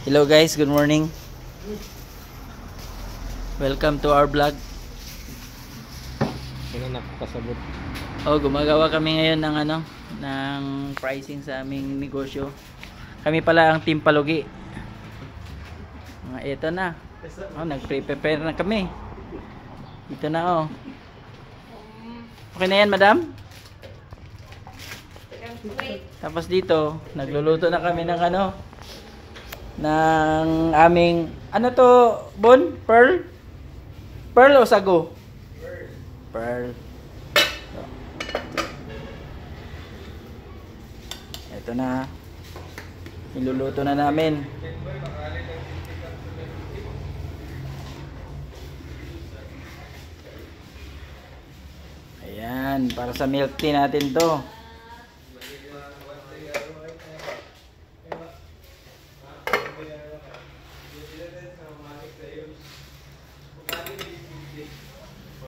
Hello guys, good morning. Welcome to our vlog. Sino nakakasabot? Gumagawa kami ngayon ng ng pricing sa aming negosyo. Kami pala ang Team Palugi. Ito na. Nag-prepare na kami. Ito na Okay na yan, madam? Tapos dito, nagluluto na kami ng ng aming to, Bon? Pearl? Pearl o sago? Pearl. Ito na. Niluluto na namin. Ayan, para sa milk tea natin to.